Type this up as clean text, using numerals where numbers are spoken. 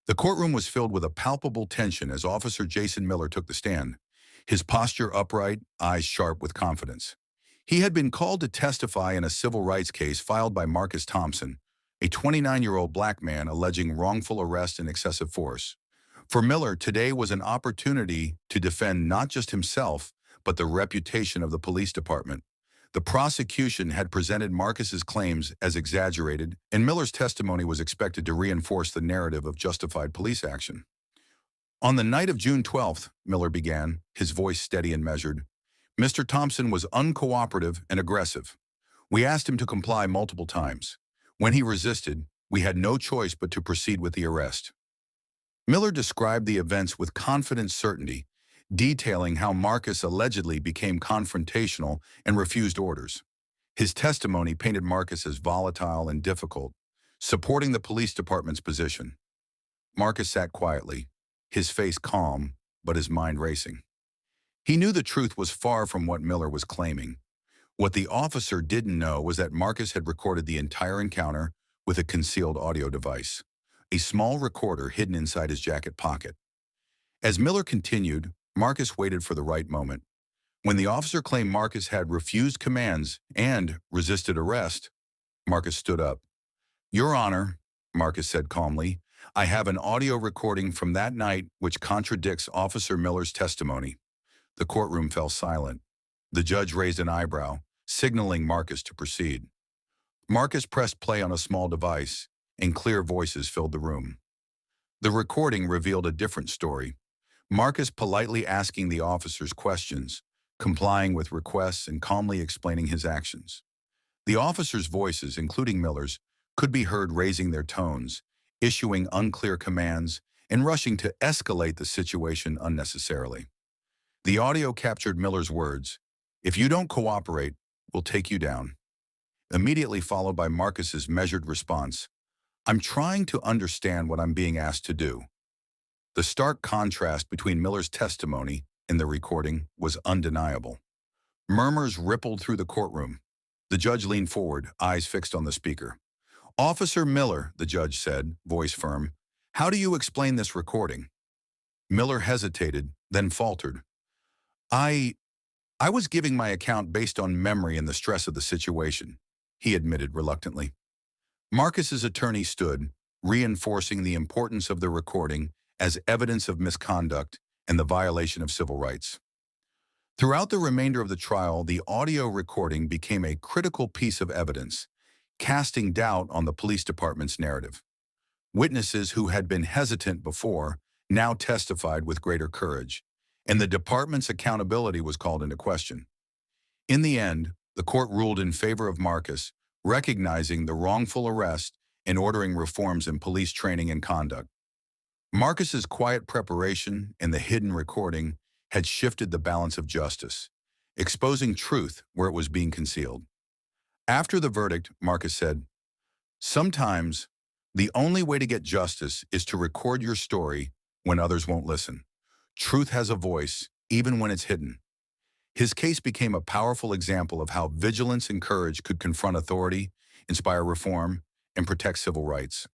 The courtroom was filled with a palpable tension as Officer Jason Miller took the stand, his posture upright, eyes sharp with confidence. He had been called to testify in a civil rights case filed by Marcus Thompson, a 29-year-old black man alleging wrongful arrest and excessive force. For Miller, today was an opportunity to defend not just himself, but the reputation of the police department. The prosecution had presented Marcus's claims as exaggerated, and Miller's testimony was expected to reinforce the narrative of justified police action. On the night of June 12th, Miller began, his voice steady and measured. Mr. Thompson was uncooperative and aggressive. We asked him to comply multiple times. When he resisted, we had no choice but to proceed with the arrest. Miller described the events with confident certainty, detailing how Marcus allegedly became confrontational and refused orders. His testimony painted Marcus as volatile and difficult, supporting the police department's position. Marcus sat quietly, his face calm, but his mind racing. He knew the truth was far from what Miller was claiming. What the officer didn't know was that Marcus had recorded the entire encounter with a concealed audio device, a small recorder hidden inside his jacket pocket. As Miller continued, Marcus waited for the right moment. When the officer claimed Marcus had refused commands and resisted arrest, Marcus stood up. "Your Honor," Marcus said calmly, "I have an audio recording from that night which contradicts Officer Miller's testimony." The courtroom fell silent. The judge raised an eyebrow, signaling Marcus to proceed. Marcus pressed play on a small device, and clear voices filled the room. The recording revealed a different story. Marcus politely asking the officers questions, complying with requests, and calmly explaining his actions. The officers' voices, including Miller's, could be heard raising their tones, issuing unclear commands, and rushing to escalate the situation unnecessarily. The audio captured Miller's words, "If you don't cooperate, we'll take you down," immediately followed by Marcus's measured response, "I'm trying to understand what I'm being asked to do." The stark contrast between Miller's testimony and the recording was undeniable. Murmurs rippled through the courtroom. The judge leaned forward, eyes fixed on the speaker. "Officer Miller," the judge said, voice firm, "how do you explain this recording?" Miller hesitated, then faltered. I was giving my account based on memory and the stress of the situation," he admitted reluctantly. Marcus's attorney stood, reinforcing the importance of the recording as evidence of misconduct and the violation of civil rights. Throughout the remainder of the trial, the audio recording became a critical piece of evidence, casting doubt on the police department's narrative. Witnesses who had been hesitant before now testified with greater courage, and the department's accountability was called into question. In the end, the court ruled in favor of Marcus, recognizing the wrongful arrest and ordering reforms in police training and conduct. Marcus's quiet preparation and the hidden recording had shifted the balance of justice, exposing truth where it was being concealed. After the verdict, Marcus said, "Sometimes, the only way to get justice is to record your story when others won't listen. Truth has a voice, even when it's hidden." His case became a powerful example of how vigilance and courage could confront authority, inspire reform, and protect civil rights.